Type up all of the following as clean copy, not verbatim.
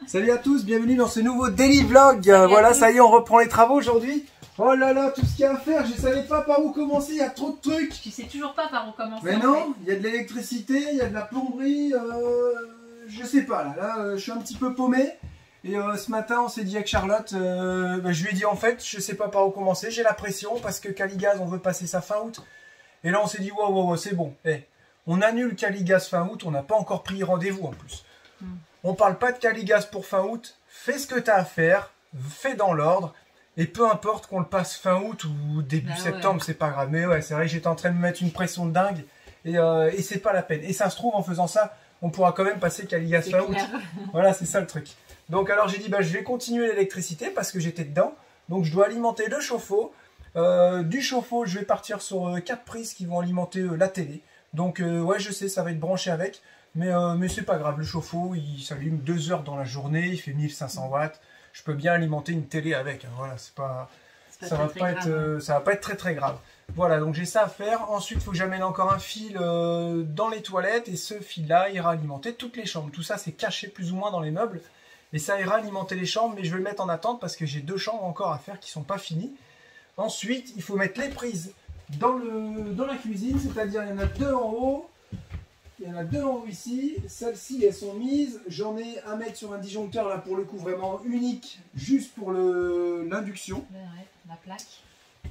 Salut à tous, bienvenue dans ce nouveau daily vlog. Voilà, ça y est, on reprend les travaux aujourd'hui. Oh là là, tout ce qu'il y a à faire, je savais pas par où commencer, il y a trop de trucs. Tu sais toujours pas par où commencer. Mais non, il y a de l'électricité, il y a de la plomberie, je sais pas, là, je suis un petit peu paumé. Et ce matin, on s'est dit avec Charlotte, je lui ai dit en fait, je sais pas par où commencer, j'ai la pression parce que Caligaz, on veut passer ça fin août. Et là, on s'est dit, wow, c'est bon, on annule Caligaz fin août, on n'a pas encore pris rendez-vous en plus. On parle pas de Caligaz pour fin août, fais ce que tu as à faire, fais dans l'ordre. Et peu importe qu'on le passe fin août ou début septembre, c'est pas grave. Mais ouais, c'est vrai que j'étais en train de me mettre une pression de dingue. Et c'est pas la peine. Et ça se trouve, en faisant ça, on pourra quand même passer Caligaz fin août. Voilà, c'est ça le truc. Donc alors j'ai dit, je vais continuer l'électricité parce que j'étais dedans. Donc je dois alimenter le chauffe-eau. Du chauffe-eau, je vais partir sur 4 prises qui vont alimenter la télé. Donc ouais, je sais, ça va être branché avec. Mais c'est pas grave, le chauffe-eau, il s'allume 2 heures dans la journée, il fait 1500 watts. Je peux bien alimenter une télé avec, hein. Voilà, ça va pas être très très grave. Voilà, donc j'ai ça à faire. Ensuite, il faut que j'amène encore un fil dans les toilettes et ce fil-là ira alimenter toutes les chambres. Tout ça, c'est caché plus ou moins dans les meubles et ça ira alimenter les chambres, mais je vais le mettre en attente parce que j'ai 2 chambres encore à faire qui sont pas finies. Ensuite, il faut mettre les prises dans la cuisine, c'est-à-dire il y en a 2 en haut. Il y en a 2 en haut ici, celles-ci elles sont mises, j'en ai à mettre sur un disjoncteur là pour le coup vraiment unique, juste pour l'induction. La plaque.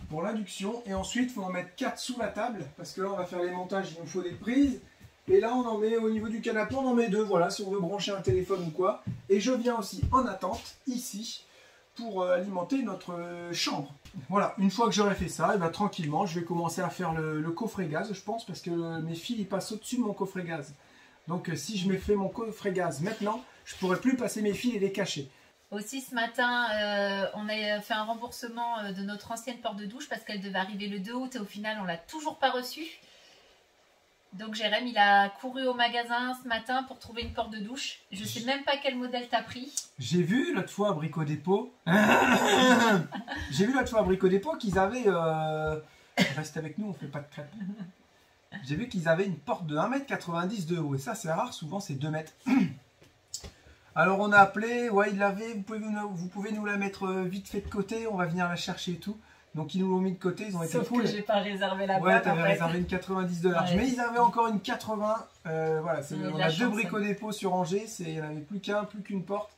Pour l'induction, et ensuite il faut en mettre 4 sous la table, parce que là on va faire les montages, il nous faut des prises. Et là on en met au niveau du canapé, on en met 2, voilà, si on veut brancher un téléphone ou quoi. Et je viens aussi en attente, ici, pour alimenter notre chambre. Voilà, une fois que j'aurai fait ça, et tranquillement, je vais commencer à faire le coffret gaz, je pense, parce que mes fils, ils passent au-dessus de mon coffret gaz. Donc si je me fais mon coffret gaz maintenant, je ne pourrai plus passer mes fils et les cacher. Aussi ce matin, on a fait un remboursement de notre ancienne porte de douche parce qu'elle devait arriver le 2 août et au final, on ne l'a toujours pas reçue. Donc Jérém, il a couru au magasin ce matin pour trouver une porte de douche. Je sais même pas quel modèle t'as pris. J'ai vu l'autre fois à Brico Dépôt. Qu'ils avaient... Reste avec nous, on fait pas de crêpes. J'ai vu qu'ils avaient une porte de 1,90 m de haut. Et ça, c'est rare, souvent c'est 2 mètres. Alors on a appelé, ouais, il l'avait, vous pouvez nous la mettre vite fait de côté, on va venir la chercher et tout. Donc ils nous l'ont mis de côté, ils ont été cool. Sauf que j'ai pas réservé la boîte. Ouais, t'avais réservé une 90 de large, mais ils avaient encore une 80. Voilà, on a 2 Brico Dépôt sur Angers, il n'y en avait plus qu'une porte.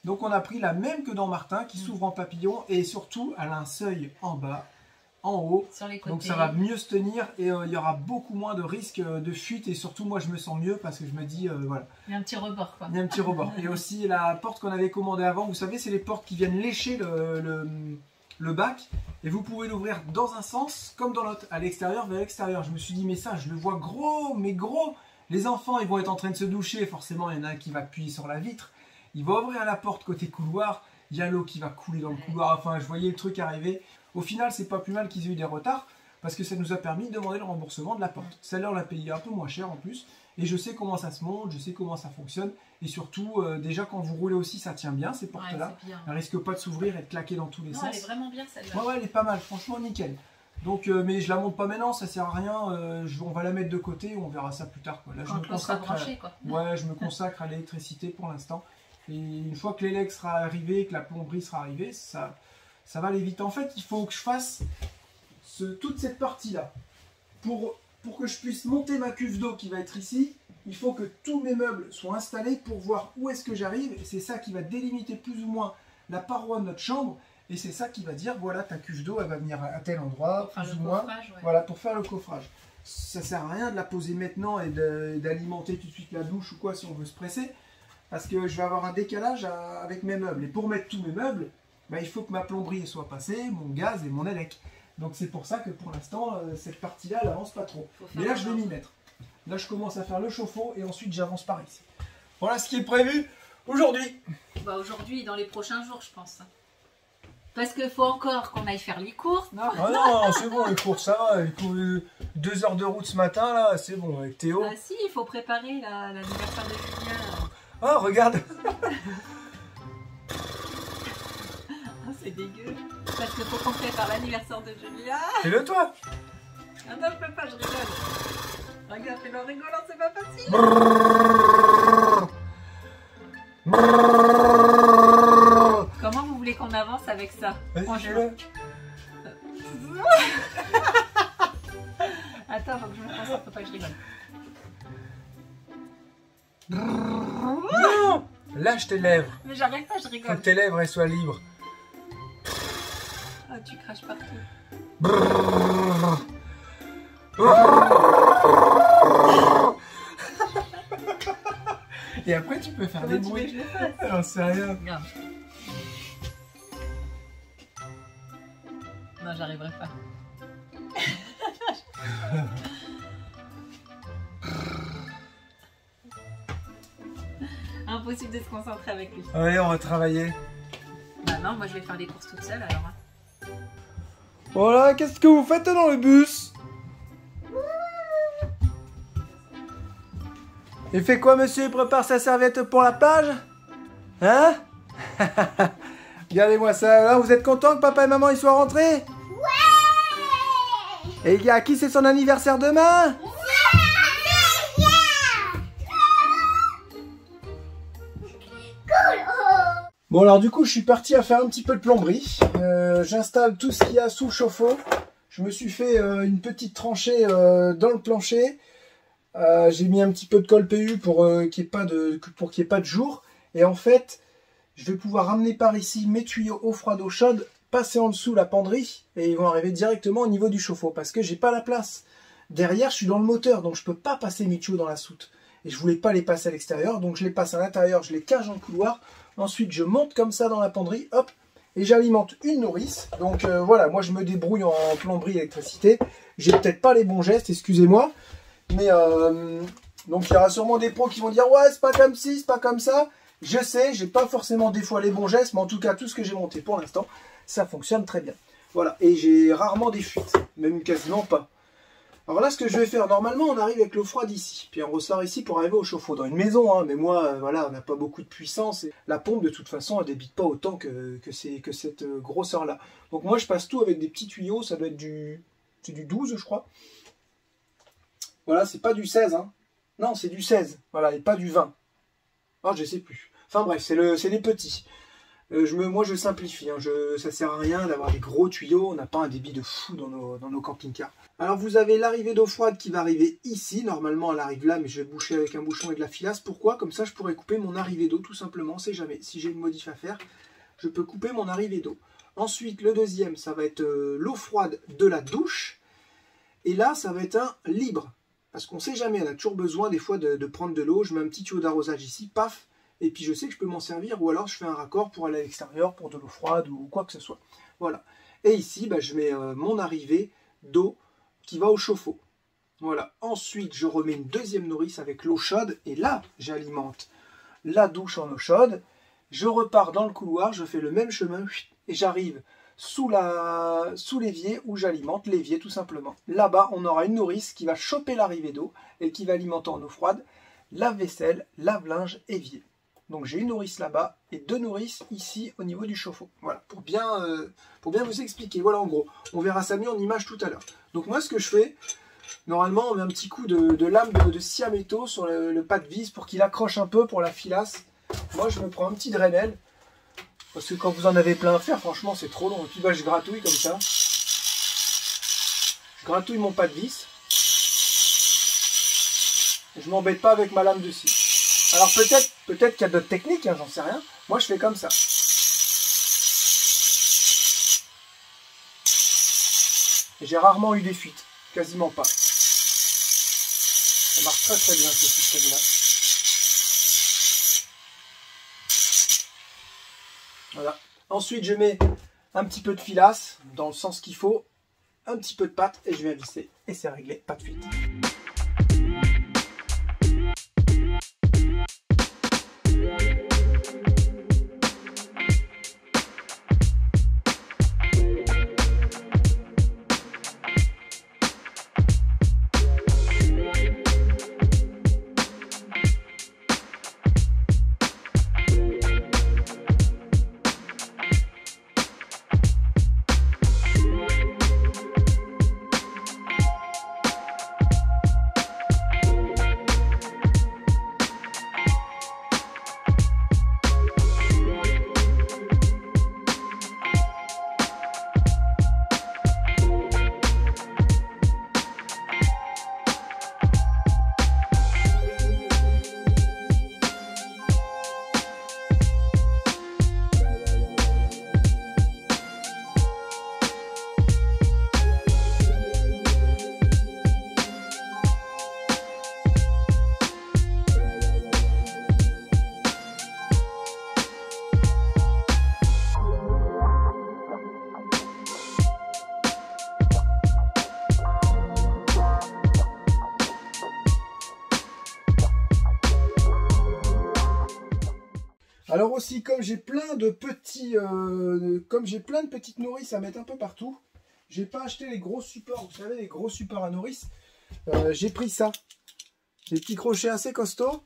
Donc on a pris la même que dans Martin, qui s'ouvre en papillon, et surtout elle a un seuil en bas, en haut. Sur les côtés. Donc ça va mieux se tenir, et il y aura beaucoup moins de risques de fuite, et surtout moi je me sens mieux, parce que je me dis, voilà. Il y a un petit rebord, quoi. Il y a un petit rebord. Et aussi la porte qu'on avait commandée avant, vous savez, c'est les portes qui viennent lécher le bac, et vous pouvez l'ouvrir dans un sens comme dans l'autre, à l'extérieur vers l'extérieur. Je me suis dit, mais ça, je le vois gros, mais gros. Les enfants, ils vont être en train de se doucher, forcément, il y en a un qui va appuyer sur la vitre. Il va ouvrir la porte côté couloir, il y a l'eau qui va couler dans le couloir. Enfin, je voyais le truc arriver. Au final, c'est pas plus mal qu'ils aient eu des retards, parce que ça nous a permis de demander le remboursement de la porte. Celle-là, on l'a payé un peu moins cher en plus. Et je sais comment ça se monte, je sais comment ça fonctionne. Et surtout, déjà quand vous roulez aussi, ça tient bien ces portes-là. Elle risque pas de s'ouvrir et de claquer dans tous les sens. Elle est vraiment bien celle-là. Ouais, elle est pas mal, franchement nickel. Donc, mais je la monte pas maintenant, ça sert à rien. On va la mettre de côté, on verra ça plus tard, quoi. Là, je me consacre à l'électricité pour l'instant. Et une fois que l'élec sera arrivé, que la plomberie sera arrivée, ça va aller vite. En fait, il faut que je fasse toute cette partie-là pour que je puisse monter ma cuve d'eau qui va être ici. Il faut que tous mes meubles soient installés pour voir où est-ce que j'arrive. Et c'est ça qui va délimiter plus ou moins la paroi de notre chambre. Et c'est ça qui va dire, voilà, ta cuve d'eau, elle va venir à tel endroit, plus ou moins. Voilà, pour faire le coffrage. Ça sert à rien de la poser maintenant et d'alimenter tout de suite la douche ou quoi si on veut se presser. Parce que je vais avoir un décalage avec mes meubles. Et pour mettre tous mes meubles, il faut que ma plomberie soit passée, mon gaz et mon élec. Donc c'est pour ça que pour l'instant, cette partie-là, elle avance pas trop. Mais là, je vais m'y mettre. Là, je commence à faire le chauffe-eau et ensuite, j'avance par ici. Voilà ce qui est prévu aujourd'hui. Aujourd'hui, dans les prochains jours, je pense. Parce qu'il faut encore qu'on aille faire les courses, non? Ah non, c'est bon, les courses, ça va. 2 heures de route ce matin, là, c'est bon, avec Théo. Ah si, il faut préparer l'anniversaire de Julien. Oh, regarde. C'est dégueu. Parce qu'il faut qu'on prépare l'anniversaire de Julien. Fais-le toi. Ah non, je peux pas, je rigole. Regarde, fais-le en rigolant, c'est pas facile. Comment vous voulez qu'on avance avec ça? Vas-y, Attends, faut que je me concentre, faut pas que je rigole. non, lâche tes lèvres. Mais j'arrête pas, je Faut rigole. que tes lèvres elles soient libres. Ah, tu craches partout. Et après tu peux faire Comment des tu veux que bruits. je le fasse? Alors c'est rien. Regarde. Non, j'arriverai pas. Impossible de se concentrer avec lui. Allez, on va travailler. Bah non, moi je vais faire les courses toute seule alors. Voilà, qu'est-ce que vous faites dans le bus? Il fait quoi, monsieur? Il prépare sa serviette pour la plage? Hein? Regardez-moi ça. Là, vous êtes content que papa et maman ils soient rentrés? Ouais! Et à qui c'est son anniversaire demain? Bon alors du coup je suis parti à faire un petit peu de plomberie. J'installe tout ce qu'il y a sous le chauffe-eau. Je me suis fait une petite tranchée dans le plancher. J'ai mis un petit peu de colle PU pour qu'il n'y ait pas de jour. Et en fait, je vais pouvoir ramener par ici mes tuyaux eau froide, eau chaude, passer en dessous la penderie et ils vont arriver directement au niveau du chauffe-eau parce que j'ai pas la place. Derrière, je suis dans le moteur, donc je peux pas passer mes tuyaux dans la soute. Et je voulais pas les passer à l'extérieur, donc je les passe à l'intérieur, je les cache dans le couloir. Ensuite, je monte comme ça dans la penderie, hop, et j'alimente une nourrice. Donc voilà, moi je me débrouille en plomberie électricité. J'ai peut-être pas les bons gestes, excusez-moi. Mais donc il y aura sûrement des pros qui vont dire ouais, c'est pas comme ci, c'est pas comme ça. Je sais, j'ai pas forcément des fois les bons gestes, mais en tout cas, tout ce que j'ai monté pour l'instant, ça fonctionne très bien. Voilà, et j'ai rarement des fuites, même quasiment pas. Alors là, ce que je vais faire, normalement, on arrive avec l'eau froide ici, puis on ressort ici pour arriver au chauffe-eau dans une maison, hein, mais moi, voilà, on n'a pas beaucoup de puissance, et la pompe, de toute façon, elle débite pas autant que cette grosseur-là. Donc moi, je passe tout avec des petits tuyaux, ça doit être c'est du 12, je crois. Voilà, c'est pas du 16, hein. Non, c'est du 16, voilà, et pas du 20. Ah, je sais plus. Enfin bref, c'est les petits. Moi, je simplifie. Hein. Ça sert à rien d'avoir des gros tuyaux. On n'a pas un débit de fou dans nos camping-cars. Alors, vous avez l'arrivée d'eau froide qui va arriver ici. Normalement, elle arrive là, mais je vais boucher avec un bouchon et de la filasse. Pourquoi? Comme ça, je pourrais couper mon arrivée d'eau, tout simplement. On sait jamais. Si j'ai une modif à faire, je peux couper mon arrivée d'eau. Ensuite, le deuxième, ça va être l'eau froide de la douche. Et là, ça va être un libre. Parce qu'on sait jamais. On a toujours besoin, des fois, de prendre de l'eau. Je mets un petit tuyau d'arrosage ici. Paf! Et puis je sais que je peux m'en servir, ou alors je fais un raccord pour aller à l'extérieur, pour de l'eau froide, ou quoi que ce soit. Voilà. Et ici, je mets mon arrivée d'eau qui va au chauffe-eau. Voilà. Ensuite, je remets une deuxième nourrice avec l'eau chaude, et là, j'alimente la douche en eau chaude. Je repars dans le couloir, je fais le même chemin, et j'arrive sous l'évier, où j'alimente l'évier, tout simplement. Là-bas, on aura une nourrice qui va choper l'arrivée d'eau, et qui va alimenter en eau froide lave-vaisselle, lave-linge, évier. Donc j'ai une nourrice là-bas et deux nourrices ici au niveau du chauffe-eau. Voilà, pour bien vous expliquer. Voilà en gros. On verra ça mieux en image tout à l'heure. Donc moi ce que je fais, normalement on met un petit coup de lame de scie à métaux sur le pas de vis pour qu'il accroche un peu pour la filasse. Moi je me prends un petit Dremel. Parce que quand vous en avez plein à faire, franchement c'est trop long. Et puis je gratouille comme ça. Je gratouille mon pas de vis. Je m'embête pas avec ma lame de scie. Alors peut-être qu'il y a d'autres techniques, hein, j'en sais rien. Moi je fais comme ça. Et j'ai rarement eu des fuites, quasiment pas. Ça marche très très bien ce système-là. Voilà. Ensuite je mets un petit peu de filasse, dans le sens qu'il faut, un petit peu de pâte et je viens visser. Et c'est réglé, pas de fuite. Alors aussi, comme j'ai plein de petites nourrices à mettre un peu partout, j'ai pas acheté les gros supports, vous savez, les gros supports à nourrice. J'ai pris ça, des petits crochets assez costauds.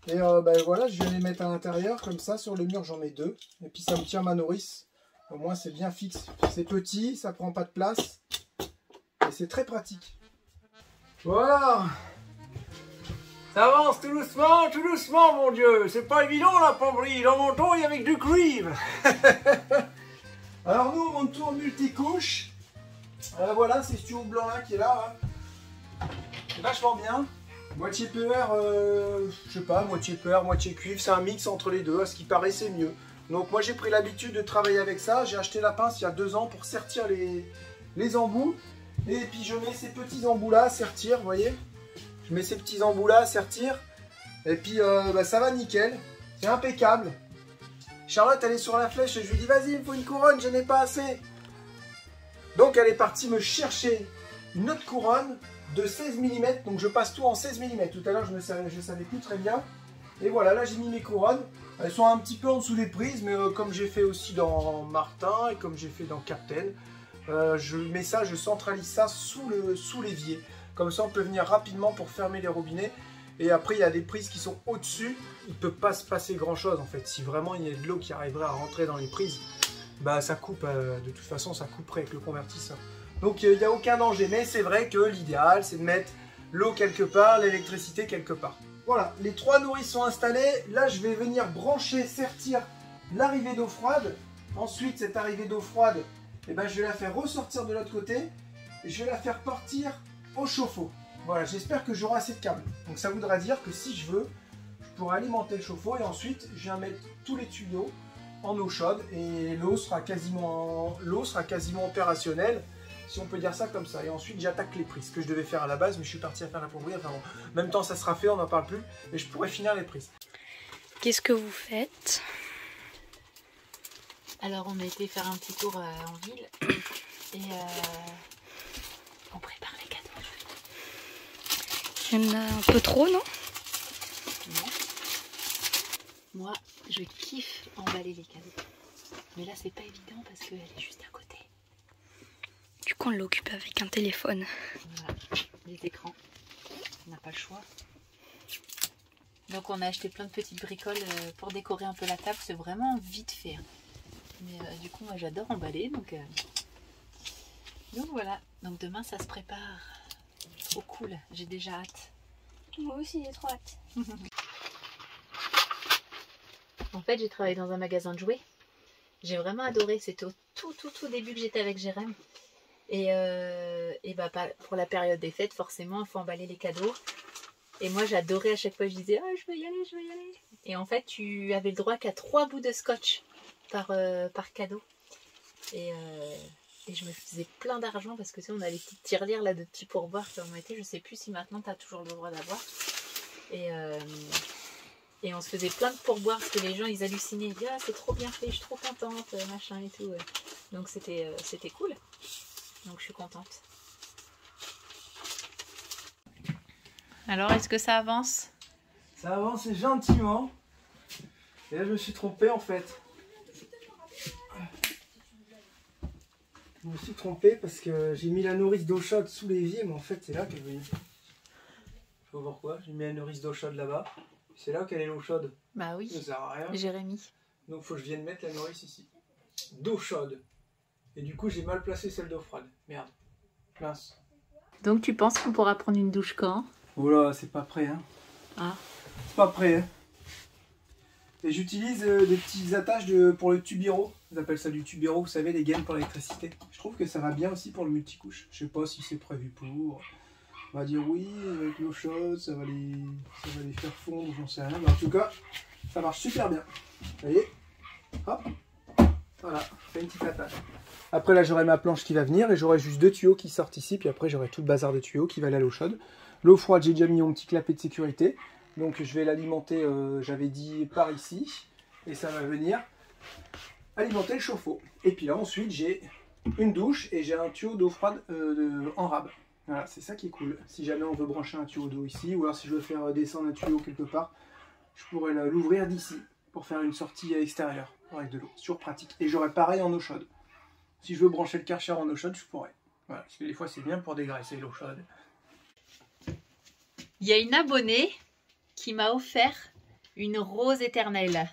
Et voilà, je vais les mettre à l'intérieur, comme ça, sur le mur, j'en mets 2. Et puis ça me tient ma nourrice. Au moins, c'est bien fixe. C'est petit, ça prend pas de place. Et c'est très pratique. Voilà. Ça avance tout doucement, mon Dieu. C'est pas évident, la plomberie. Dans mon temps, il y avait que du cuivre. Alors nous, on tourne multicouche. Voilà, c'est ce tuyau blanc là qui est là. Hein. C'est vachement bien. Moitié PR, je sais pas, moitié PR, moitié cuivre. C'est un mix entre les deux. À ce qui paraît, c'est mieux. Donc moi, j'ai pris l'habitude de travailler avec ça. J'ai acheté la pince il y a 2 ans pour sertir les embouts. Et puis je mets ces petits embouts là à sertir, vous voyez. Je mets ces petits embouts là à sertir. Et puis ça va nickel. C'est impeccable. Charlotte, elle est sur la flèche et je lui dis vas-y, il me faut une couronne, je n'ai pas assez. Donc elle est partie me chercher une autre couronne de 16 mm. Donc je passe tout en 16 mm. Tout à l'heure, je savais plus très bien. Et voilà, là j'ai mis mes couronnes. Elles sont un petit peu en dessous des prises, mais comme j'ai fait aussi dans Martin et comme j'ai fait dans Captain, je mets ça, je centralise ça sous l'évier. Comme ça, on peut venir rapidement pour fermer les robinets. Et après, il y a des prises qui sont au-dessus. Il ne peut pas se passer grand-chose en fait. Si vraiment il y a de l'eau qui arriverait à rentrer dans les prises, bah ça coupe. De toute façon, ça couperait avec le convertisseur. Donc il n'y a aucun danger. Mais c'est vrai que l'idéal, c'est de mettre l'eau quelque part, l'électricité quelque part. Voilà, les 3 nourrices sont installées. Là, je vais venir brancher, sertir l'arrivée d'eau froide. Ensuite, cette arrivée d'eau froide, je vais la faire ressortir de l'autre côté. Et je vais la faire partir au chauffe-eau. Voilà, j'espère que j'aurai assez de câbles. Donc ça voudra dire que si je veux, je pourrai alimenter le chauffe-eau et ensuite je viens mettre tous les tuyaux en eau chaude et l'eau sera quasiment opérationnelle, si on peut dire ça comme ça. Et ensuite j'attaque les prises, ce que je devais faire à la base, mais je suis parti à faire la plomberie. Enfin bon, en même temps ça sera fait, on n'en parle plus, et je pourrai finir les prises. Qu'est-ce que vous faites? Alors on a été faire un petit tour en ville et on prépare les cadeaux. Il y en a un peu trop, non? Non. Moi, je kiffe emballer les cadeaux. Mais là, c'est pas évident parce qu'elle est juste à côté. Du coup, on l'occupe avec un téléphone. Voilà, les écrans. On n'a pas le choix. Donc, on a acheté plein de petites bricoles pour décorer un peu la table. C'est vraiment vite fait. Hein. Mais du coup, moi, j'adore emballer. Donc voilà. Donc, demain, ça se prépare. Trop cool, j'ai déjà hâte. Moi aussi, j'ai trop hâte. En fait, j'ai travaillé dans un magasin de jouets. J'ai vraiment adoré. C'était au tout début que j'étais avec Jérém. Et pour la période des fêtes, forcément, il faut emballer les cadeaux. Et moi, j'adorais à chaque fois. Je disais, oh, je veux y aller, je veux y aller. Et en fait, tu avais le droit qu'à 3 bouts de scotch par cadeau. Et je me faisais plein d'argent parce que tu sais, on a les petites tirelires là de petits pourboires qui en mettaient. Je sais plus si maintenant tu as toujours le droit d'avoir. Et on se faisait plein de pourboires parce que les gens ils hallucinaient. Ils disaient ah, c'est trop bien fait, je suis trop contente, machin et tout. Donc c'était cool. Donc je suis contente. Alors est-ce que ça avance? Ça avance gentiment. Et là je me suis trompé en fait. Je me suis trompé parce que j'ai mis la nourrice d'eau chaude sous l'évier, mais en fait c'est là qu'elle est. Je sais pas pourquoi, j'ai mis la nourrice d'eau chaude là-bas. C'est là qu'elle est l'eau chaude. Bah oui, ça sert à rien. Jérémy. Donc faut que je vienne mettre la nourrice ici. D'eau chaude. Et du coup j'ai mal placé celle d'eau froide. Merde. Mince. Donc tu penses qu'on pourra prendre une douche quand? Oh là, c'est pas prêt hein. Ah. C'est pas prêt hein. Et j'utilise des petites attaches pour le tubiro. Ils appellent ça du tubiro, vous savez, les gaines pour l'électricité. Je trouve que ça va bien aussi pour le multicouche. Je sais pas si c'est prévu pour. On va dire oui, avec l'eau chaude, ça va les faire fondre, j'en sais rien. Mais en tout cas, ça marche super bien. Vous voyez? Hop. Voilà, je fais une petite attache. Après là, j'aurai ma planche qui va venir et j'aurai juste 2 tuyaux qui sortent ici. Puis après, j'aurai tout le bazar de tuyaux qui va aller à l'eau chaude. L'eau froide, j'ai déjà mis mon petit clapet de sécurité. Donc je vais l'alimenter, j'avais dit, par ici. Et ça va venir alimenter le chauffe-eau. Et puis là, ensuite, j'ai une douche et j'ai un tuyau d'eau froide en rab. Voilà, c'est ça qui est cool. Si jamais on veut brancher un tuyau d'eau ici, ou alors si je veux faire descendre un tuyau quelque part, je pourrais l'ouvrir d'ici. pour faire une sortie à l'extérieur avec de l'eau. C'est toujours pratique. Et j'aurai pareil en eau chaude. Si je veux brancher le Karcher en eau chaude, je pourrais. Voilà, parce que des fois c'est bien pour dégraisser l'eau chaude. Il y a une abonnée qui m'a offert une rose éternelle.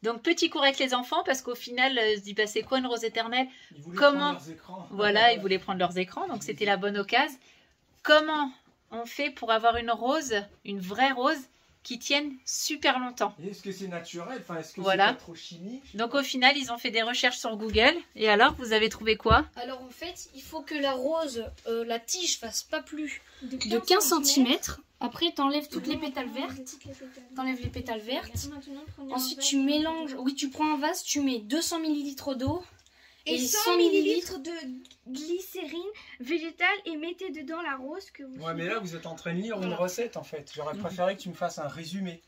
Donc petit cours avec les enfants parce qu'au final, se dit bah, c'est quoi une rose éternelle? Ils voulaient Comment prendre leurs écrans. Voilà, ils voulaient prendre leurs écrans, donc c'était la bonne occasion. Comment on fait pour avoir une rose, une vraie rose, qui tienne super longtemps? Et est-ce que c'est naturel? Enfin, est-ce que Voilà. c'est pas trop chimique? Donc au final, ils ont fait des recherches sur Google. Et alors, vous avez trouvé quoi? Alors en fait, il faut que la rose, la tige fasse pas plus de 15 cm. Après, t'enlèves toutes les pétales vertes. T'enlèves les pétales vertes. Ensuite, tu mélanges. Oui, tu prends un vase, tu mets 200 ml d'eau. Et 100 ml de glycérine végétale et mettez dedans la rose que vous Ouais, mais là vous êtes en train de lire une recette en fait. J'aurais préféré que tu me fasses un résumé.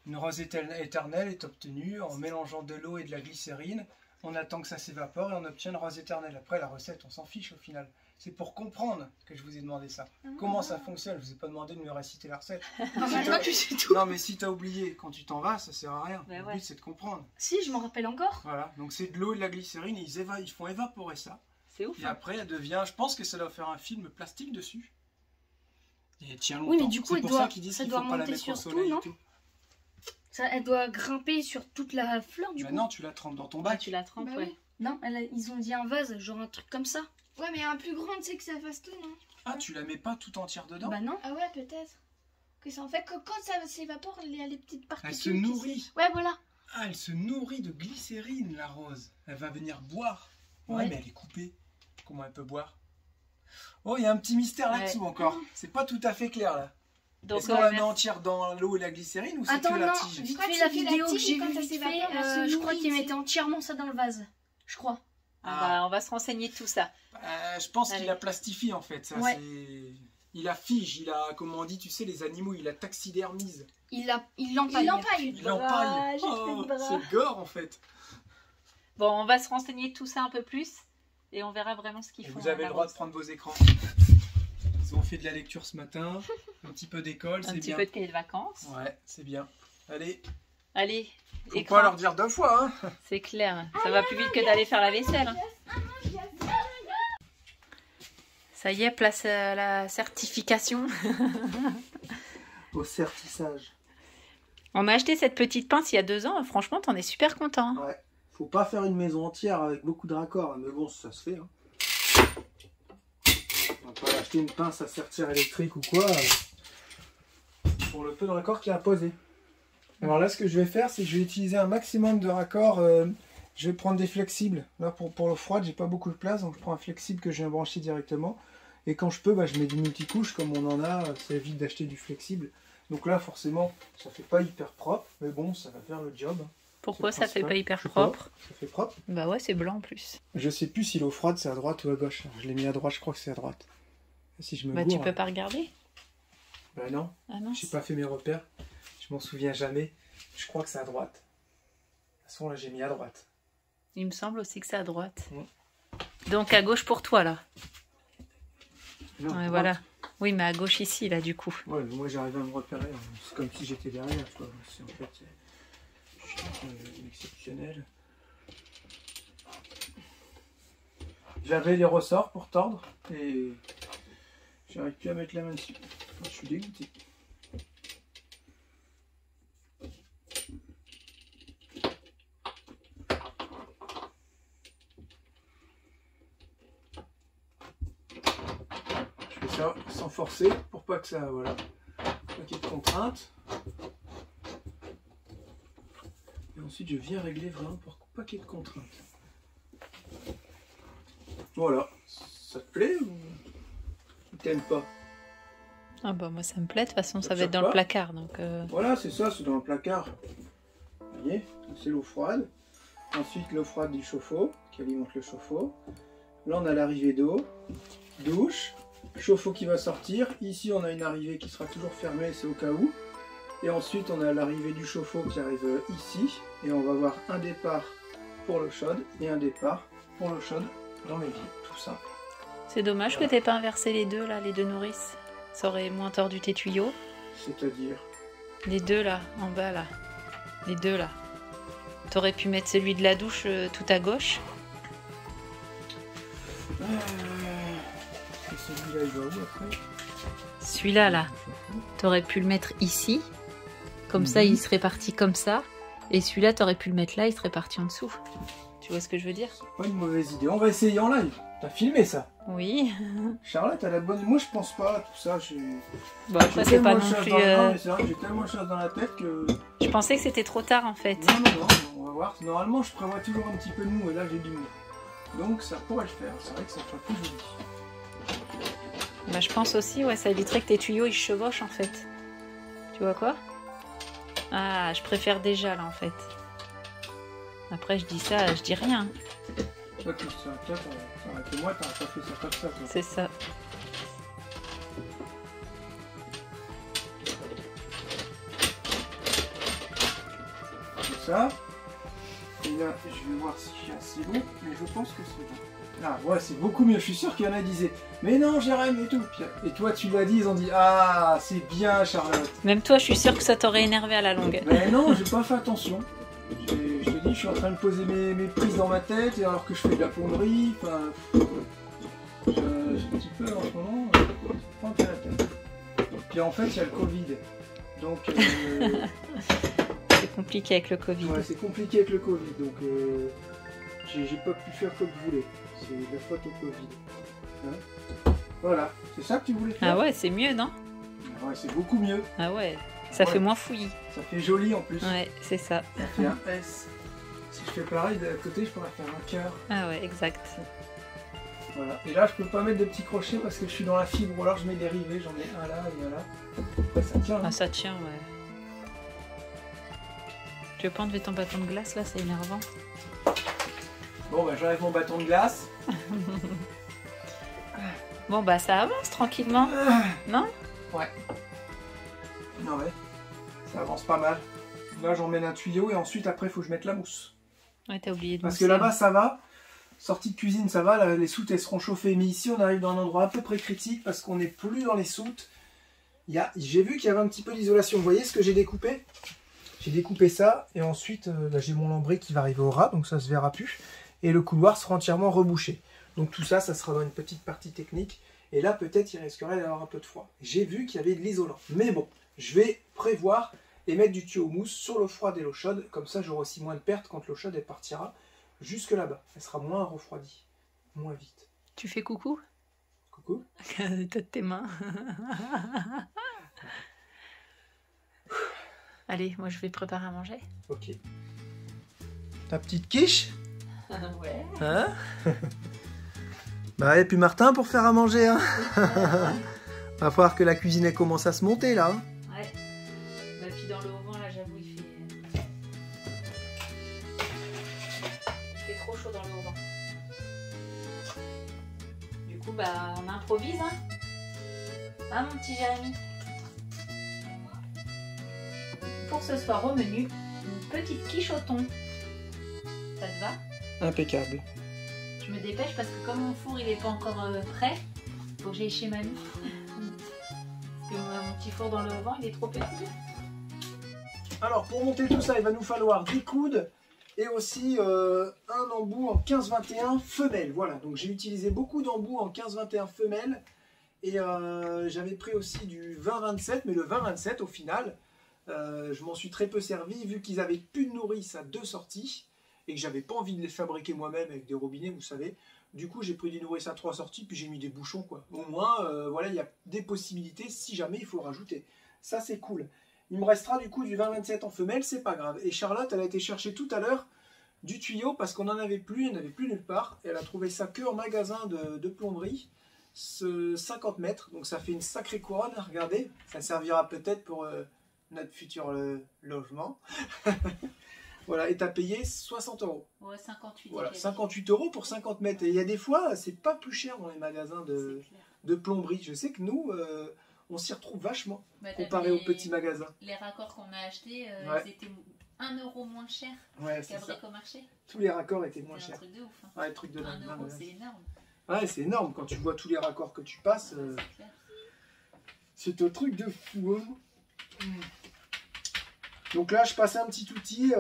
Une rose éternelle est obtenue en mélangeant de l'eau et de la glycérine. On attend que ça s'évapore et on obtient une rose éternelle. Après la recette, on s'en fiche au final. C'est pour comprendre que je vous ai demandé ça. Comment ça fonctionne? Je vous ai pas demandé de me réciter la recette. Toi, tu sais tout. Non mais si t'as oublié, quand tu t'en vas, ça sert à rien. Ben Le ouais. but c'est de comprendre. Si, je m'en rappelle encore. Voilà, donc c'est de l'eau et de la glycérine, et ils font évaporer ça. C'est ouf. Et après elle devient, je pense que ça doit faire un film plastique dessus. Et elle tient longtemps. Oui, mais du coup, c'est elle pour doit- ça qu'ils disent ça qu'il doit faut pas la monter mettre au sur tout, soleil non et tout. Ça, elle doit grimper sur toute la fleur du coup. Non, tu la trempes dans ton Bah, bac. tu la trempes, Bah ouais. oui. Non, ils ont dit un vase, genre un truc comme ça. Ouais, mais un plus grand, tu sais que ça fasse tout, non? Ah, tu la mets pas tout entière dedans? Bah non. Ah ouais, peut-être. Que ça en fait, quand ça s'évapore, il y a les petites particules. Elle se qui nourrit. Ouais, voilà. Ah, elle se nourrit de glycérine, la rose. Elle va venir boire. Ouais, Ouais. mais elle est coupée. Comment elle peut boire? Oh, il y a un petit mystère là-dessous encore. C'est pas tout à fait clair là. Donc, Est-ce qu'on la met entière dans l'eau et la glycérine ou c'est Attends, que la non, tige? vite Quand fait tu la fais la vidéo que tige, j'ai quand vue ça vite s'évapore, fait, elle se je crois nourrit, qu'ils c'est- mettaient entièrement ça dans le vase. Je crois. on va se renseigner de tout ça. Je pense qu'il Allez. la plastifie en fait. Ça, Ouais. c'est... Il la fige, il a, comment on dit, tu sais, les animaux, il la taxidermise. Il Il l'empaille. l'empaille. Il l'empaille. J'ai fait de bras. C'est gore en fait. Bon, on va se renseigner de tout ça un peu plus. Et on verra vraiment ce qu'ils Et font. vous avez à le la droit de rose. prendre vos écrans. Ils ont fait de la lecture ce matin, un petit peu d'école, Un c'est petit bien. peu de cahier de vacances. Ouais, c'est bien. Allez, Allez, faut écran. pas leur dire 2 fois, hein. C'est clair. Ça va plus vite que d'aller faire la vaisselle. hein. Ça y est, place à la certification. Au certissage. On a acheté cette petite pince il y a 2 ans. Franchement, t'en es super content. hein. Ouais. Faut pas faire une maison entière avec beaucoup de raccords, mais bon, ça se fait. Hein. On va pas acheter une pince à sertir électrique ou quoi, pour le peu de raccords qu'il y a à poser. Alors là, ce que je vais faire, c'est que je vais utiliser un maximum de raccords. Je vais prendre des flexibles. Là, pour l'eau froide, j'ai pas beaucoup de place, donc je prends un flexible que je viens brancher directement. Et quand je peux, bah, je mets du multicouche, comme on en a, ça évite d'acheter du flexible. Donc là, forcément, ça fait pas hyper propre, mais bon, ça va faire le job. hein. Pourquoi C'est ça fait principal. pas hyper Je sais propre? Ça fait propre. Bah ouais, c'est blanc en plus. Je sais plus si l'eau froide c'est à droite ou à gauche. Je l'ai mis à droite, je crois que c'est à droite. Si je me Bah gourre, tu peux pas regarder. Bah non, Ah non. j'ai pas fait mes repères. Je m'en souviens jamais. Je crois que c'est à droite. De toute façon là j'ai mis à droite. Il me semble aussi que c'est à droite. Ouais. Donc à gauche pour toi là. Non, Ouais, à voilà. droite. Oui, mais à gauche ici là du coup. Ouais, mais moi j'arrive à me repérer. hein. C'est comme si j'étais derrière. Tu vois. C'est en fait, je suis exceptionnel. J'avais les ressorts pour tordre et j'arrive plus à mettre la main dessus. Je suis dégoûté. Je fais ça sans forcer pour pas que ça, voilà, pas qu'il y ait de contraintes. Et ensuite je viens régler vraiment pour pas qu'il y ait de contraintes. Voilà, ça te plaît ou t'aimes pas? Ah bah moi ça me plaît, de toute façon ça Ça va être te dans choque le pas placard. Donc Voilà, c'est ça, c'est dans le placard. Vous voyez, c'est l'eau froide. Ensuite l'eau froide du chauffe-eau qui alimente le chauffe-eau. Là on a l'arrivée d'eau, douche, chauffe-eau qui va sortir. Ici on a une arrivée qui sera toujours fermée, c'est au cas où. Et ensuite on a l'arrivée du chauffe-eau qui arrive ici. Et on va avoir un départ pour l'eau chaude et un départ pour l'eau chaude dans l'évier. Tout ça. c'est dommage Voilà. que t'aies pas inversé les deux là, les deux nourrices. Ça aurait moins tordu tes tuyaux. C'est-à-dire, Les deux là, en bas là. Les deux là. T'aurais pu mettre celui de la douche tout à gauche. Celui-là, il va où après? Celui-là, là. T'aurais pu le mettre ici. Comme ça, il serait parti comme ça. Et celui-là, t'aurais pu le mettre là, il serait parti en dessous. Tu vois ce que je veux dire? Pas une mauvaise idée. On va essayer en live. T'as filmé ça? Oui. Charlotte, elle a bonne. Moi, je pense pas à tout ça. Bon, après, c'est pas non plus... J'ai tellement de choses dans la tête que... Je pensais que c'était trop tard, en fait. Non, on va voir. Normalement, je prévois toujours un petit peu de mou, et là, j'ai du mou. Donc, ça pourrait le faire. C'est vrai que ça fera plus joli. Bah, je pense aussi, ouais, ça éviterait que tes tuyaux, ils chevauchent, en fait. Tu vois quoi? Ah, je préfère déjà, là, en fait. Après, je dis ça, je dis rien. Toi, tu sais, moi, t'as pas fait ça comme ça, toi. C'est ça. Comme ça. Et là, je vais voir si j'ai assez bon, mais je pense que c'est bon. Ah ouais, c'est beaucoup mieux. Je suis sûr qu'il y en a qui disaient mais non, Jérém et tout. Et toi, tu l'as dit, ils ont dit ah, c'est bien, Charlotte. Même toi, je suis sûre que ça t'aurait énervé à la longue. Mais non, j'ai pas fait attention. Je te dis, je suis en train de poser mes prises dans ma tête, et alors que je fais de la plomberie. Enfin, j'ai un petit peu en ce moment, pas intérêt à la tête. Puis en fait, il y a le Covid. Donc. C'est compliqué avec le Covid. Ouais, c'est compliqué avec le Covid. Donc, j'ai pas pu faire comme je voulais. C'est la faute au Covid. Hein, voilà, c'est ça que tu voulais faire? Ah ouais, c'est mieux, non? Ouais, c'est beaucoup mieux. Ah ouais, ça fait moins fouillis. Ça fait joli en plus. Ouais, c'est ça. Ça fait un S. Si je fais pareil, de l'autre côté, je pourrais faire un cœur. Ah ouais, exact. Voilà. Et là, je peux pas mettre de petits crochets parce que je suis dans la fibre. Ou alors, je mets des rivets. J'en mets un là et un là. Ouais, ça tient. Hein. Ah, ça tient, ouais. Tu veux pas enlever ton bâton de glace là, c'est énervant. Bon, bah j'enlève mon bâton de glace. Bon, bah ça avance tranquillement. Non? Ouais. Non, ouais. Ça avance pas mal. Là, j'emmène un tuyau et ensuite, après, il faut que je mette la mousse. Ouais, t'as oublié de parce mousser. que là-bas, ça va. Sortie de cuisine, ça va. Là, les soutes, elles seront chauffées. Mais ici, on arrive dans un endroit à peu près critique parce qu'on n'est plus dans les soutes. J'ai vu qu'il y avait un petit peu d'isolation. Vous voyez ce que j'ai découpé? J'ai découpé ça et ensuite là, j'ai mon lambris qui va arriver au ras, donc ça se verra plus. Et le couloir sera entièrement rebouché. Donc tout ça, ça sera dans une petite partie technique. Et là, peut-être, il risquerait d'avoir un peu de froid. J'ai vu qu'il y avait de l'isolant. Mais bon, je vais prévoir et mettre du tuyau mousse sur l'eau froide et l'eau chaude. Comme ça, j'aurai aussi moins de pertes quand l'eau chaude elle partira jusque là-bas. Elle sera moins refroidie, moins vite. Tu fais coucou? Coucou. T'as tes mains. Allez, moi je vais préparer à manger. Ok. Ta petite quiche? Ouais. Hein? Bah, et puis Martin pour faire à manger, hein. Va falloir que la cuisine elle commence à se monter là. Hein. Ouais. Bah, puis dans le haut-vent là, j'avoue, il fait trop chaud dans le haut-vent. Du coup, bah, on improvise, hein. Hein, mon petit Jérémy? Pour ce soir au menu, une petite quiche au thon. Ça te va? Impeccable. Je me dépêche parce que comme mon four il n'est pas encore prêt, faut que j'aille chez mamie. Parce que mon petit four dans le haut-vent il est trop petit. Alors pour monter tout ça, il va nous falloir des coudes et aussi un embout en 15-21 femelle. Voilà, donc j'ai utilisé beaucoup d'embouts en 15-21 femelle et j'avais pris aussi du 20-27, mais le 20-27 au final, je m'en suis très peu servi vu qu'ils avaient plus de nourrice à 2 sorties et que j'avais pas envie de les fabriquer moi-même avec des robinets, vous savez. Du coup, j'ai pris des nourrices à 3 sorties puis j'ai mis des bouchons quoi. Au moins, voilà, il y a des possibilités si jamais il faut rajouter. Ça c'est cool. Il me restera du coup du 20-27 en femelle, c'est pas grave. Et Charlotte, elle a été chercher tout à l'heure du tuyau parce qu'on n'en avait plus, il n'y en avait plus nulle part. Et elle a trouvé ça que en magasin de plomberie, ce 50 mètres. Donc ça fait une sacrée couronne, regardez. Ça servira peut-être pour notre futur logement. Voilà, et t'as payé 60 €. Ouais, 58. Voilà, 58 € pour 50 mètres. Et il y a des fois, c'est pas plus cher dans les magasins de plomberie. Je sais que nous... on s'y retrouve vachement, bah, comparé aux petits magasins. Les raccords qu'on a achetés, ouais. Ils étaient 1 € moins cher qu'à Bricomarché. Tous les raccords étaient moins chers. C'est un truc de ouf. Hein. Ouais, truc de 1 €, c'est énorme. Ouais, c'est énorme. Quand tu vois tous les raccords que tu passes, c'est un truc de fou. Hein. Donc là, je passe un petit outil.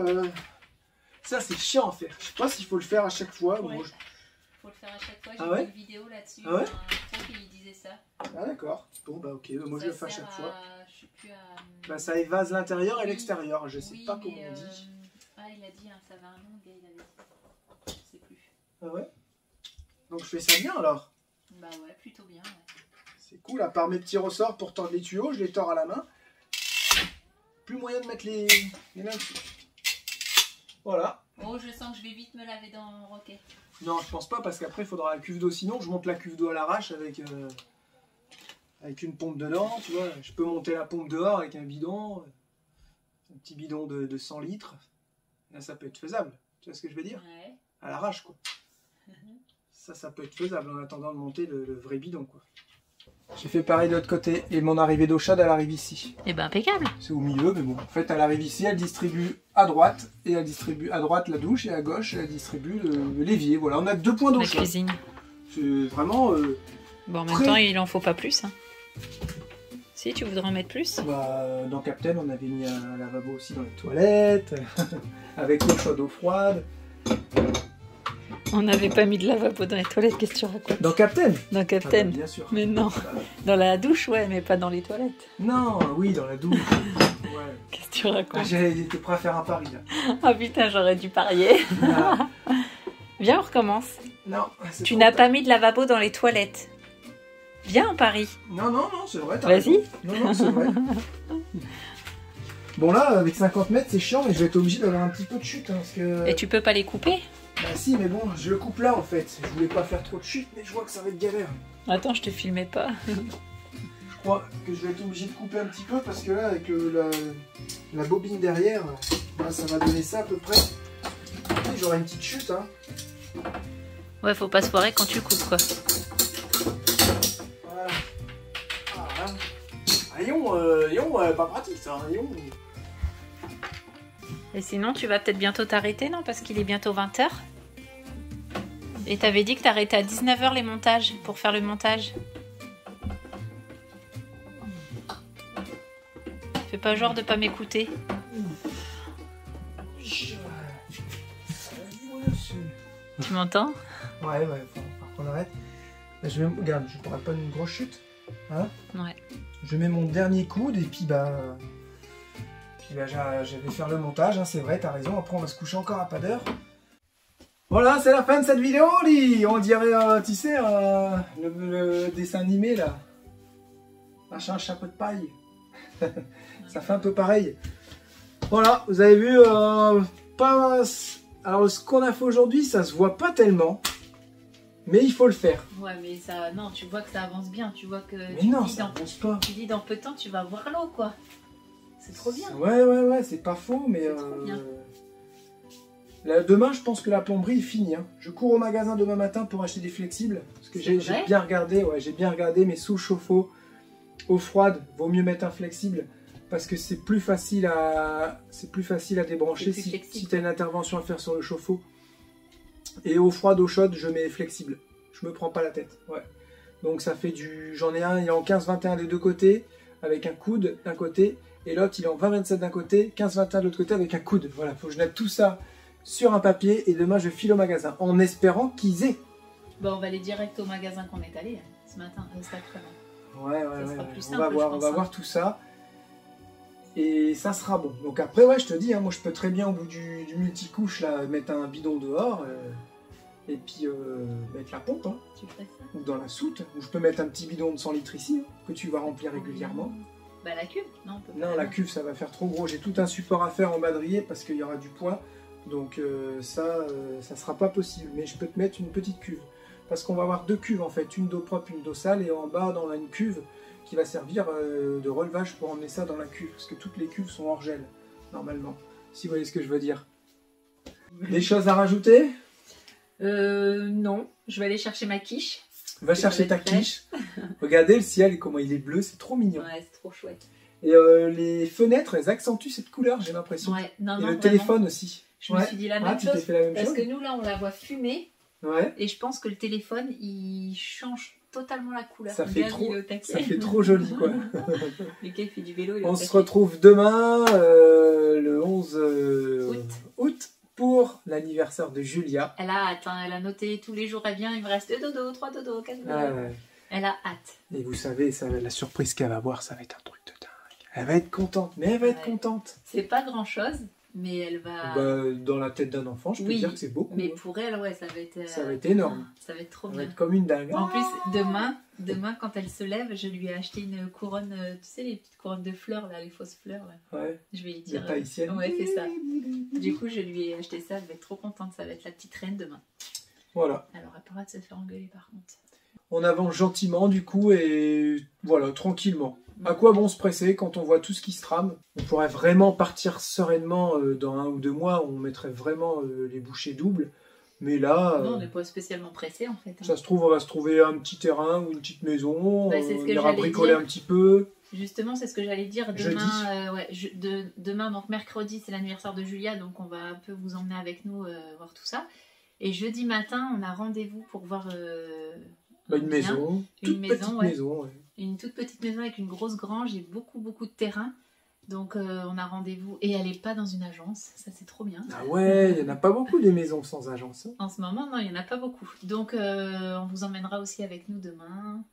Ça, c'est chiant à faire. Je sais pas s'il faut le faire à chaque fois. Ouais. Moi, Faut le faire à chaque fois. J'ai Ah ouais vu une vidéo là-dessus. Ah ouais Un pro qui disait ça. Ah d'accord. Bon bah ok, moi je le fais à chaque fois. Je sais plus à... Bah ça évase l'intérieur et Oui. l'extérieur. Je sais Oui, pas comment mais, on dit. Ah, il a dit, hein, ça va un nom, le gars, il avait dit. Je sais plus. Ah ouais. Donc je fais ça bien alors. Bah ouais, plutôt bien. Ouais. C'est cool, à part mes petits ressorts pour tordre les tuyaux, je les tords à la main. Plus moyen de mettre les mains dessus. Voilà. Oh, je sens que je vais vite me laver dans Rocket. Non, je pense pas parce qu'après il faudra la cuve d'eau. Sinon, je monte la cuve d'eau à l'arrache avec une pompe dedans. Tu vois, je peux monter la pompe dehors avec un bidon, un petit bidon de 100 litres. Là, ça peut être faisable. Tu vois ce que je veux dire? Ouais. À l'arrache, quoi. Ça peut être faisable en attendant de monter le vrai bidon, quoi. J'ai fait pareil de l'autre côté et mon arrivée d'eau chaude elle arrive ici. Et ben impeccable. C'est au milieu, mais bon, en fait elle arrive ici, elle distribue à droite et elle distribue à droite la douche et à gauche elle distribue l'évier. Voilà, on a 2 points d'eau La chaude. cuisine. C'est vraiment. Bon, en même très... temps, il en faut pas plus. Hein. Si, tu voudrais en mettre plus? Bah, dans Captain, on avait mis un lavabo aussi dans les toilettes, avec l'eau chaude, eau froide. On n'avait pas mis de lavabo dans les toilettes, qu'est-ce que tu racontes? Dans Captain? Dans Ah Captain. bah, bien sûr. Mais non. Dans la douche, ouais, mais pas dans les toilettes. Non, oui, dans la douche. Ouais. Qu'est-ce que tu Ah, racontes? j'étais prêt à faire un pari là. Ah putain, j'aurais dû parier. Ah, Viens, on recommence. non, c'est Tu trop n'as tard. pas mis de lavabo dans les toilettes. Viens, on parie. Non, c'est vrai. t'as Vas-y. raison. Non, c'est vrai. Bon là, avec 50 mètres, c'est chiant, mais je vais être obligé d'avoir un petit peu de chute. Hein, parce que... Et tu peux pas les couper? Bah si, mais bon, je le coupe là en fait. Je voulais pas faire trop de chute, mais je vois que ça va être galère. Attends, je te filmais pas. Je crois que je vais être obligé de couper un petit peu parce que là, avec la bobine derrière, là, ça va donner ça à peu près. Et j'aurai une petite chute, hein. Ouais, faut pas se foirer quand tu coupes, quoi. Voilà. Ah, pas pratique ça, rayon. Et sinon, tu vas peut-être bientôt t'arrêter, non? Parce qu'il est bientôt 20h. Et t'avais dit que t'arrêtais à 19h les montages, pour faire le montage. Fais pas genre de pas m'écouter. Tu m'entends? Ouais, faut qu'on arrête. Là, regarde, je pourrais pas une grosse chute. Hein? Ouais. Je mets mon dernier coude et puis bah je vais faire le montage, hein, c'est vrai, t'as raison. Après on va se coucher encore à pas d'heure. Voilà, c'est la fin de cette vidéo, Lee. On dirait, tu sais, le dessin animé là. Machin, chapeau de paille. Ça fait un peu pareil. Voilà, vous avez vu, pas... Alors ce qu'on a fait aujourd'hui, ça se voit pas tellement. Mais il faut le faire. Ouais, mais ça, non, tu vois que ça avance bien. Tu vois que Mais non, ça avance pas. tu dis dans peu de temps, tu vas voir l'eau, quoi. C'est trop bien. Ouais, c'est pas faux, mais... C'est trop bien. Là, demain, je pense que la plomberie est finie. Hein. Je cours au magasin demain matin pour acheter des flexibles. Parce que j'ai vrai bien regardé, mais sous chauffe-eau, eau froide, vaut mieux mettre un flexible. Parce que c'est plus facile à débrancher C'est plus si flexible. tu as une intervention à faire sur le chauffe-eau. Et eau froide, eau chaude, je mets flexible. Je me prends pas la tête. Ouais. Donc ça fait du... J'en ai un, il est en 15-21 des deux côtés, avec un coude d'un côté. Et l'autre, il est en 20-27 d'un côté, 15-21 de l'autre côté, avec un coude. Voilà, faut que je mette tout ça sur un papier. Et demain, je file au magasin, en espérant qu'ils aient. Bon, on va aller direct au magasin qu'on est allé ce matin, cet après-midi. Ouais. sera plus On simple, va voir, je pense, on va hein. voir tout ça. Et ça sera bon. Donc après, ouais, je te dis, hein, moi je peux très bien au bout du multicouche là, mettre un bidon dehors et puis mettre la pompe, hein, Tu ferais ça? ou dans la soute, ou je peux mettre un petit bidon de 100 litres ici, hein, que tu vas remplir régulièrement. Bah la cuve, non, on peut Non, pas. la cuve ça va faire trop gros. J'ai tout un support à faire en madrier parce qu'il y aura du poids. Donc ça sera pas possible. Mais je peux te mettre une petite cuve. Parce qu'on va avoir deux cuves en fait, une d'eau propre, une d'eau sale, et en bas dans une cuve qui va servir de relevage pour emmener ça dans la cuve, parce que toutes les cuves sont hors gel, normalement, si vous voyez ce que je veux dire. Des choses à rajouter? Non, je vais aller chercher ma quiche. Va chercher ta quiche. Regardez le ciel, comment il est bleu, c'est trop mignon. Ouais, c'est trop chouette. Et les fenêtres, elles accentuent cette couleur, j'ai l'impression. Ouais, non, Et non, le vraiment. téléphone aussi. Je me suis dit la même tu t'es chose. fait la même Parce chose que nous, là, on la voit fumer. Ouais. Et je pense que le téléphone, il change totalement la couleur. Ça fait, Regarde, trop, il est au taquet. ça fait trop joli, quoi. Le gars, il fait du vélo, il est On au se taquet. retrouve demain, le 11 août. pour l'anniversaire de Julia. Elle a hâte, hein, elle a noté tous les jours, elle vient, il me reste 2 dodos, 3 dodos, 4 dodos. Ouais. Elle a hâte. Et vous savez, la surprise qu'elle va voir, ça va être un truc de dingue. Elle va être contente, mais elle va être contente. C'est pas grand chose, mais elle va... Bah, dans la tête d'un enfant, je peux dire que c'est beaucoup. Mais pour elle, ouais, ça va être... Ça va être énorme. Ça va être trop Ça bien. va être comme une dingue. En plus, demain, quand elle se lève, je lui ai acheté une couronne, tu sais, les petites couronnes de fleurs, là, les fausses fleurs. Là. Ouais. Je vais lui dire. La tahitienne. Ouais, c'est ça. Du coup, je lui ai acheté ça, elle va être trop contente, ça va être la petite reine demain. Voilà. Elle aura pas le droit de se faire engueuler par contre. On avance gentiment, du coup, et voilà, tranquillement. À quoi bon se presser quand on voit tout ce qui se trame? On pourrait vraiment partir sereinement dans 1 ou 2 mois, on mettrait vraiment les bouchées doubles. Mais là, Non, on n'est pas spécialement pressé en fait. Hein. Ça se trouve, on va se trouver un petit terrain ou une petite maison, Bah, c'est ce on que ira j'allais bricoler dire. un petit peu. Justement, c'est ce que j'allais dire. Demain, demain, donc mercredi, c'est l'anniversaire de Julia, donc on va un peu vous emmener avec nous voir tout ça. Et jeudi matin, on a rendez-vous pour voir Une maison, toute petite ouais. maison. Ouais. Une toute petite maison avec une grosse grange et beaucoup de terrain. Donc on a rendez-vous et elle n'est pas dans une agence, ça c'est trop bien. Ah ouais, il n'y en a pas beaucoup des maisons sans agence. Hein. En ce moment, non, il n'y en a pas beaucoup. Donc on vous emmènera aussi avec nous demain.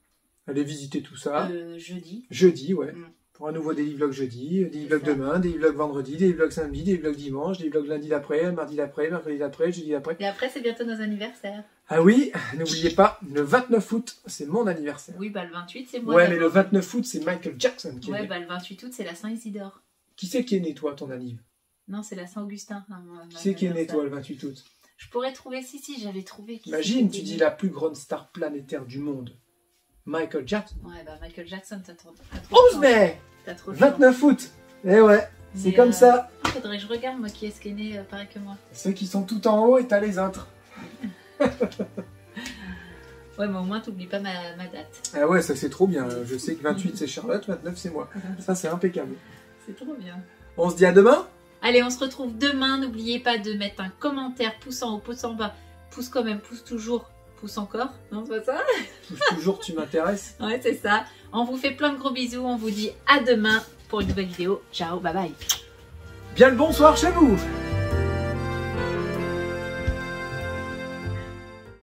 Allez visiter tout ça. Jeudi. Jeudi, ouais. Mm. Pour un nouveau Daily Vlog jeudi, Daily Vlog demain, Daily Vlog vendredi, Daily Vlog samedi, Daily Vlog dimanche, Daily Vlog lundi d'après, mardi d'après, mercredi d'après, jeudi d'après. Et après, c'est bientôt nos anniversaires. Ah oui, n'oubliez pas, le 29 août, c'est mon anniversaire. Oui, bah le 28, c'est moi. Ouais, mais le 29 août, c'est Michael Jackson qui est Ouais, né. bah le 28 août, c'est la Saint-Isidore. Qui c'est qui est né, toi, ton anniv? Non, c'est la Saint-Augustin. Qui c'est qui est né, toi, le 28 août? Je pourrais trouver, si, j'avais trouvé. Imagine, tu dis la plus grande star planétaire du monde. Michael Jackson. Ouais, bah Michael Jackson, t'as trop 11 mai T'as trop 29 août. Eh ouais, c'est comme ça. Faudrait que je regarde, moi, qui est-ce qui est né pareil que moi. Ceux qui sont tout en haut et t'as les autres. Ouais, mais au moins, t'oublies pas ma date. Ah ouais, ça c'est trop bien. Je sais que 28 c'est Charlotte, 29 c'est moi. Ça c'est impeccable. C'est trop bien. On se dit à demain. Allez, on se retrouve demain. N'oubliez pas de mettre un commentaire, pouce en haut, pouce en bas, pouce quand même, pouce toujours, pouce encore. Non, c'est pas ça? Touche toujours, tu m'intéresses. Ouais, c'est ça. On vous fait plein de gros bisous. On vous dit à demain pour une nouvelle vidéo. Ciao, bye bye. Bien le bonsoir chez vous.